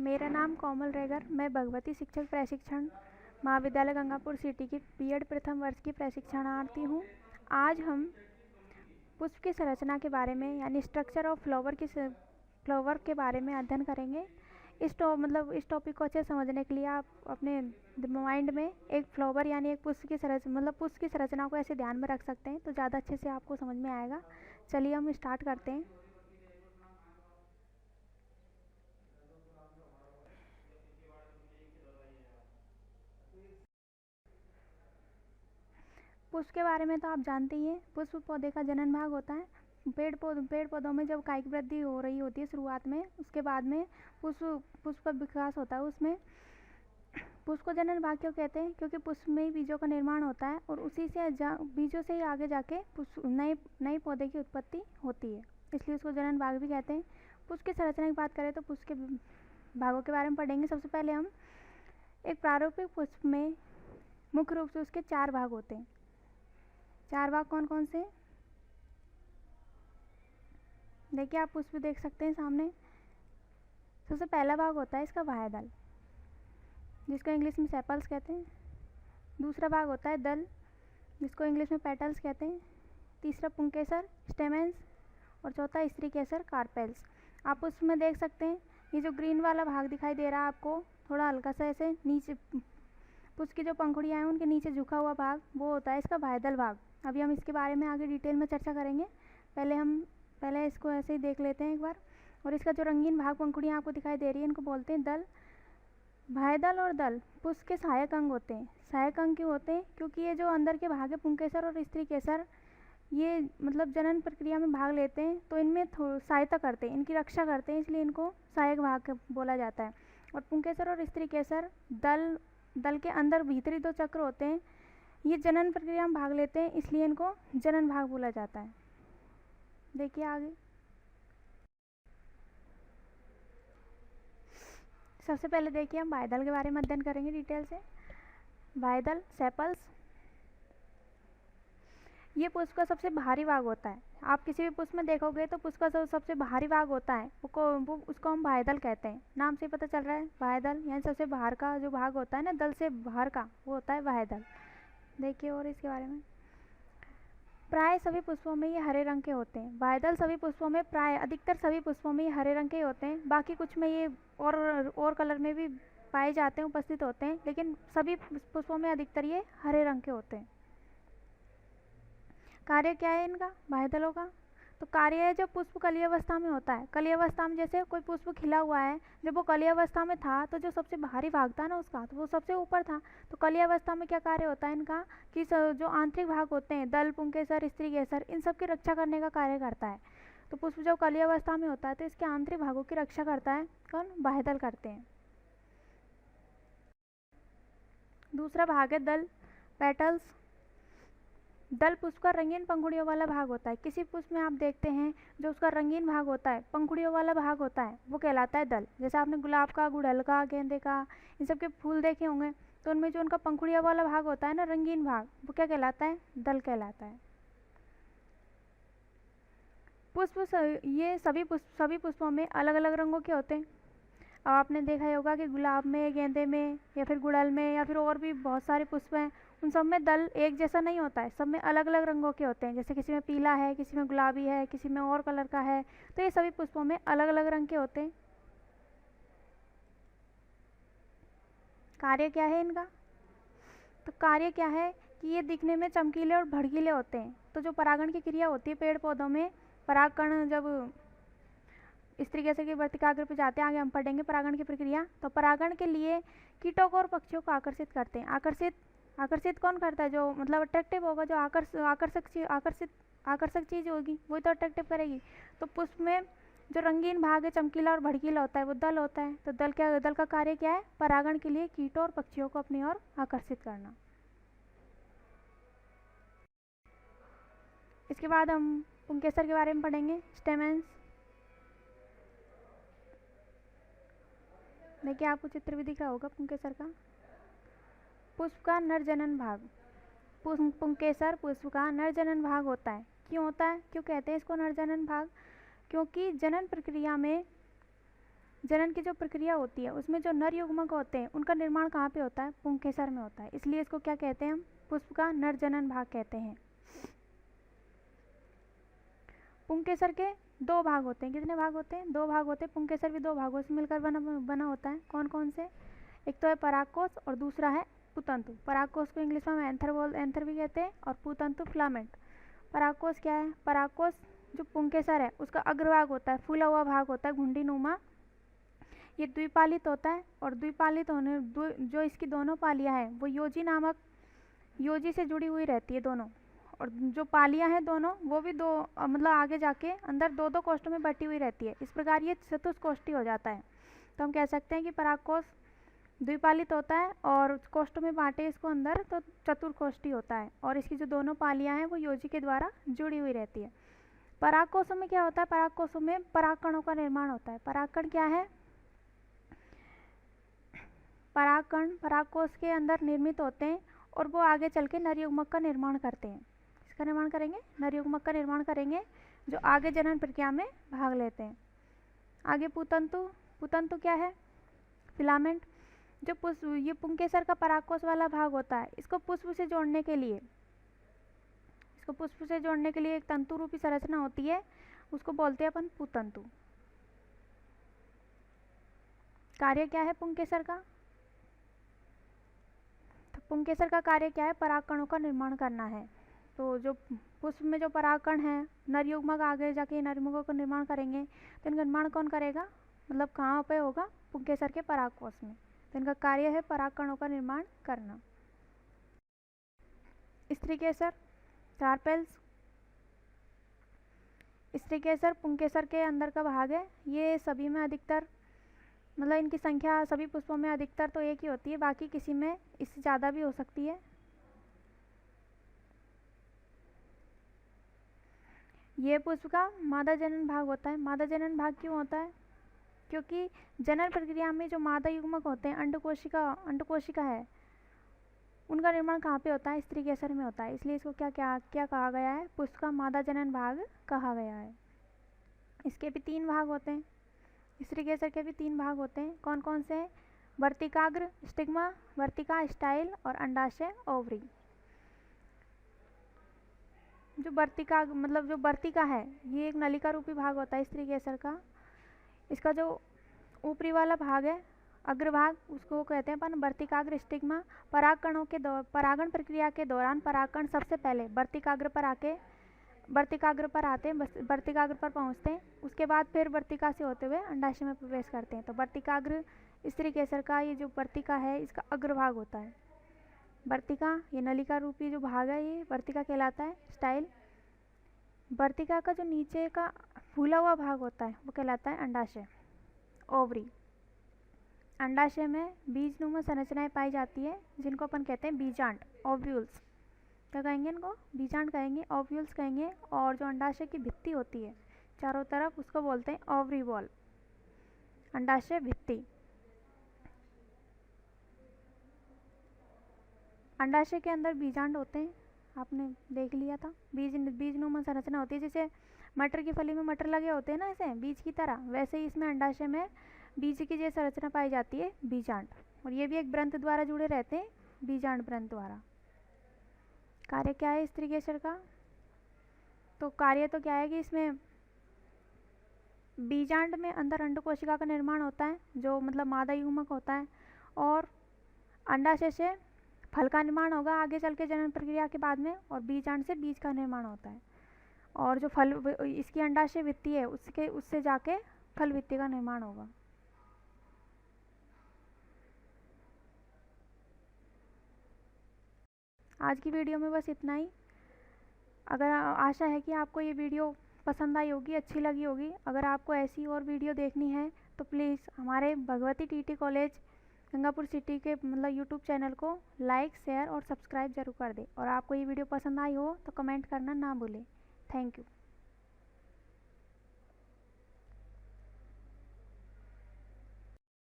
मेरा नाम कोमल रेगर। मैं भगवती शिक्षक प्रशिक्षण महाविद्यालय गंगापुर सिटी की बीएड प्रथम वर्ष की प्रशिक्षणार्थी हूँ। आज हम पुष्प की संरचना के बारे में यानी स्ट्रक्चर ऑफ फ्लावर के बारे में अध्ययन करेंगे। इस टॉपिक को अच्छे समझने के लिए आप अपने माइंड में एक फ्लावर यानी एक पुष्प की संरचना को ऐसे ध्यान में रख सकते हैं, तो ज़्यादा अच्छे से आपको समझ में आएगा। चलिए हम स्टार्ट करते हैं। पुष्प के बारे में तो आप जानते ही हैं। पुष्प पौधे का जनन भाग होता है। पेड़ पौधों में जब कायिक वृद्धि हो रही होती है शुरुआत में, उसके बाद में पुष्प का विकास होता है। उसमें पुष्प को जनन भाग क्यों कहते हैं? क्योंकि पुष्प में ही बीजों का निर्माण होता है और उसी से बीजों से ही आगे जाके नए पौधे की उत्पत्ति होती है, इसलिए उसको जनन भाग भी कहते हैं। पुष्प की संरचना की बात करें तो पुष्प के भागों के बारे में पढ़ेंगे। सबसे पहले हम एक प्रारूपिक पुष्प में मुख्य रूप से उसके 4 भाग होते हैं। 4 भाग कौन कौन से? देखिए, आप पुष्प देख सकते हैं सामने। सबसे पहला भाग होता है इसका बाह्यदल, जिसको इंग्लिश में सेपल्स कहते हैं। दूसरा भाग होता है दल, जिसको इंग्लिश में पेटल्स कहते हैं। तीसरा पुंकेसर, स्टेमेंस, और चौथा स्त्री केसर, कार्पेल्स। आप उसमें देख सकते हैं ये जो ग्रीन वाला भाग दिखाई दे रहा है आपको, थोड़ा हल्का सा ऐसे नीचे, पुष्प की जो पंखुड़ियाँ हैं उनके नीचे झुका हुआ भाग, वो होता है इसका बाह्यदल भाग। अभी हम इसके बारे में आगे डिटेल में चर्चा करेंगे। पहले इसको ऐसे ही देख लेते हैं एक बार। और इसका जो रंगीन भाग पंखुड़ियाँ आपको दिखाई दे रही है, इनको बोलते हैं दल। बाह्यदल और दल पुष्प के सहायक अंग होते हैं। सहायक अंग क्यों होते हैं? क्योंकि ये जो अंदर के भाग है पुंकेसर और स्त्री केसर, ये जनन प्रक्रिया में भाग लेते हैं, तो इनमें सहायता करते हैं, इनकी रक्षा करते हैं, इसलिए इनको सहायक भाग बोला जाता है। और पुंकेसर और स्त्री केसर दल के अंदर भीतरी 2 चक्र होते हैं, ये जनन प्रक्रिया में भाग लेते हैं, इसलिए इनको जनन भाग बोला जाता है। देखिए आगे। सबसे पहले देखिए हम बाह्यदल के बारे में अध्ययन करेंगे डिटेल से। बाह्यदल सेपल्स, ये पुष्प का सबसे भारी भाग होता है। आप किसी भी पुष्प में देखोगे तो पुष्प का सबसे भारी भाग होता है, उसको हम बाह्यदल कहते हैं। नाम से पता चल रहा है, बाह्यदल यानी सबसे बाहर का जो भाग होता है ना, दल से बाहर का, वो होता है बाह्यदल। देखिए और इसके बारे में। प्राय सभी पुष्पों में ये हरे रंग के होते हैं। बाह्यदल सभी पुष्पों में, प्राय अधिकतर सभी पुष्पों में ये हरे रंग के होते हैं। बाकी कुछ में ये और कलर में भी पाए जाते हैं, उपस्थित होते हैं, लेकिन सभी पुष्पों में अधिकतर ये हरे रंग के होते हैं। कार्य क्या है इनका, बाह्यदलों का? तो कार्य है, जब पुष्प कली अवस्था में होता है, कली अवस्था में जैसे कोई पुष्प खिला हुआ है, जब वो कली अवस्था में था तो जो सबसे भारी भाग था ना उसका, तो वो सबसे ऊपर था। तो कली अवस्था में क्या कार्य होता है इनका कि जो आंतरिक भाग होते हैं, दल, पुंकेसर, स्त्री केसर, इन सब की रक्षा करने का कार्य करता है। तो पुष्प जब कली अवस्था में होता है तो इसके आंतरिक भागों की रक्षा करता है कौन? बाह्यदल करते हैं। दूसरा भाग है दल, पेटल्स। दल पुष्प का रंगीन पंखुड़ियों वाला भाग होता है। किसी पुष्प में आप देखते हैं जो उसका रंगीन भाग होता है, पंखुड़ियों वाला भाग होता है, वो कहलाता है दल। जैसे आपने गुलाब का, गुड़हल का, गेंदे का, इन सब के फूल देखे होंगे, तो उनमें जो उनका पंखुड़ियों वाला भाग होता है ना, रंगीन भाग, वो क्या कहलाता है? दल कहलाता है। ये सभी पुष्पों में अलग अलग रंगों के होते हैं। अब आपने देखा ही होगा कि गुलाब में, गेंदे में, या फिर गुड़हल में, या फिर और भी बहुत सारे पुष्प हैं, उन सब में दल एक जैसा नहीं होता है, सब में अलग अलग रंगों के होते हैं। जैसे किसी में पीला है, किसी में गुलाबी है, किसी में और कलर का है, तो ये सभी पुष्पों में अलग अलग रंग के होते हैं। कार्य क्या है इनका? तो कार्य क्या है कि ये दिखने में चमकीले और भड़कीले होते हैं। तो जो परागण की क्रिया होती है पेड़ पौधों में, परागकण जब इस तरीके से कि वर्तिकाग्र पे जाते हैं, आगे हम पढ़ेंगे परागण की प्रक्रिया। तो परागण के लिए कीटों को और पक्षियों को आकर्षित करते हैं। आकर्षित कौन करता है? जो अट्रैक्टिव होगा, जो आकर्षक चीज़ होगी वही तो अट्रैक्टिव करेगी। तो पुष्प में जो रंगीन भाग है, चमकीला और भड़कीला होता है, वो दल होता है। तो दल का कार्य क्या है? परागण के लिए कीटों और पक्षियों को अपनी ओर आकर्षित करना। इसके बाद हम पुंकेसर के बारे में पढ़ेंगे, स्टेमेंस। देखिए आपको चित्र भी दिख रहा होगा पुंकेसर का। पुष्प का नर जनन भाग, पुंकेसर पुष्प का नर जनन भाग होता है। क्यों होता है? क्यों कहते हैं इसको नर जनन भाग? क्योंकि जनन प्रक्रिया में जनन की जो प्रक्रिया होती है उसमें जो नर युग्मक होते हैं उनका निर्माण कहाँ पे होता है? पुंकेसर में होता है। इसलिए इसको क्या कहते हैं हम? पुष्प का नर जनन भाग कहते हैं। पुंकेसर के दो भाग होते हैं। कितने भाग होते हैं? दो भाग होते हैं। पुंकेसर भी दो भागों से मिलकर बना होता है। कौन कौन से? एक तो है परागकोश और दूसरा है पुतंतु। परागकोश को इंग्लिश में एंथर भी कहते हैं और पुतंतु फिलामेंट। परागकोश क्या है? परागकोश जो पुंकेसर है उसका अग्रभाग होता है, फूला हुआ भाग होता है, घुंडी नुमा। ये द्विपालित होता है और द्विपालित होने जो इसकी दोनों पालियां हैं वो योजी से जुड़ी हुई रहती है दोनों। और जो पालियां हैं दोनों वो भी दो मतलब आगे जाके अंदर दो दो कोष्ठों में बटी हुई रहती है। इस प्रकार ये चतुष्कोष्ठी हो जाता है। तो हम कह सकते हैं कि परागकोश द्विपालित होता है और कोष्ठों में बांटे इसको अंदर तो चतुर्कोष्ठी होता है। और इसकी जो दोनों पालियां हैं वो योजी के द्वारा जुड़ी हुई रहती है। परागकोशों में क्या होता है? परागकोशों में परागकणों का निर्माण होता है। परागकण क्या है? परागकण परागकोश के अंदर निर्मित होते हैं और वो आगे चल के नर युग्मक का निर्माण करते हैं। इसका निर्माण करेंगे, नर युग्मक का निर्माण करेंगे जो आगे जनन प्रक्रिया में भाग लेते हैं। आगे पुतंतु। पुतंतु क्या है? फिलामेंट। जो ये पुंकेसर का परागकोश वाला भाग होता है इसको पुष्प से जोड़ने के लिए एक तंतु रूपी संरचना होती है, उसको बोलते हैं अपन पुतंतु। कार्य क्या है पुंकेसर का? तो पुंकेसर का कार्य क्या है? परागकणों का निर्माण करना है। तो जो पुष्प में जो परागकण है, नर युग्मक आगे जाके नर युग्मकों का निर्माण करेंगे तो इनका निर्माण कौन करेगा? मतलब कहाँ पे होगा? पुंकेसर के परागकोश में। तो इनका कार्य है परागकणों का निर्माण करना। स्त्रीकेसर, कार्पेल्स। स्त्रीकेसर पुंकेसर के अंदर का भाग है। ये सभी में अधिकतर मतलब इनकी संख्या सभी पुष्पों में अधिकतर तो एक ही होती है, बाकी किसी में इससे ज़्यादा भी हो सकती है। ये पुष्प का मादा जनन भाग होता है। मादा जनन भाग क्यों होता है? क्योंकि जनन प्रक्रिया में जो मादा युग्मक होते हैं, अंडकोशिका है, उनका निर्माण कहाँ पे होता है? स्त्रीकेसर में होता है। इसलिए इसको क्या कहा गया है? पुष्प का मादा जनन भाग कहा गया है। इसके भी तीन भाग होते हैं। स्त्रीकेसर के भी तीन भाग होते हैं। कौन कौन से? वर्तिकाग्र स्टिग्मा, वर्तिका स्टाइल और अंडाशय ओवरी। जो वर्तिका है ये एक नलिका रूपी भाग होता है स्त्रीकेसर का। इसका जो ऊपरी वाला भाग है, अग्रभाग, उसको कहते हैं अपन वर्तिकाग्र स्टिग्मा। परागकणों के परागण प्रक्रिया के दौरान परागकण सबसे पहले वर्तिकाग्र पर आते हैं, वर्तिकाग्र पर पहुंचते हैं। उसके बाद फिर वर्तिका से होते हुए अंडाशय में प्रवेश करते हैं। तो वर्तिकाग्र स्त्रीकेसर का ये जो वर्तिका है इसका अग्रभाग होता है। वर्तिका ये नलिका रूपी जो भाग है ये वर्तिका कहलाता है। स्टाइल। वर्तिका का जो नीचे का फूला हुआ भाग होता है वो कहलाता है अंडाशय। ओवरी। अंडाशय में बीजनुमा संरचनाएं पाई जाती है जिनको अपन कहते हैं बीजांड, ओव्यूल्स। क्या कहेंगे इनको? बीजांड कहेंगे, ओव्यूल्स कहेंगे। और जो अंडाशय की भित्ति होती है चारों तरफ उसको बोलते हैं ओवरी वॉल, अंडाशय भित्ति। अंडाशय के अंदर बीजांड होते हैं, आपने देख लिया था। बीजनुमा संरचना होती है, जैसे मटर की फली में मटर लगे होते हैं ना ऐसे बीज की तरह, वैसे ही इसमें अंडाशय में बीज की जैसी संरचना पाई जाती है, बीजांड। और ये भी एक ग्रंथ द्वारा जुड़े रहते हैं, बीजांड ग्रंथ द्वारा। कार्य क्या है स्त्रीकेसर का? तो कार्य तो क्या है कि इसमें बीजांड में अंदर अंडकोशिका का निर्माण होता है जो मतलब मादा युग्मक होता है, और अंडाशय से फल का निर्माण होगा आगे चल के जनन प्रक्रिया के बाद में, और बीजांड से बीज का निर्माण होता है। और जो फल इसकी अंडाशय भित्ति है उससे जाके फल भित्ति का निर्माण होगा। आज की वीडियो में बस इतना ही। अगर आशा है कि आपको ये वीडियो पसंद आई होगी, अच्छी लगी होगी। अगर आपको ऐसी और वीडियो देखनी है तो प्लीज़ हमारे Bhagwati TT college Gangapur city के मतलब यूट्यूब चैनल को लाइक, शेयर और सब्सक्राइब जरूर कर दें। और आपको ये वीडियो पसंद आई हो तो कमेंट करना ना भूलें। Thank you.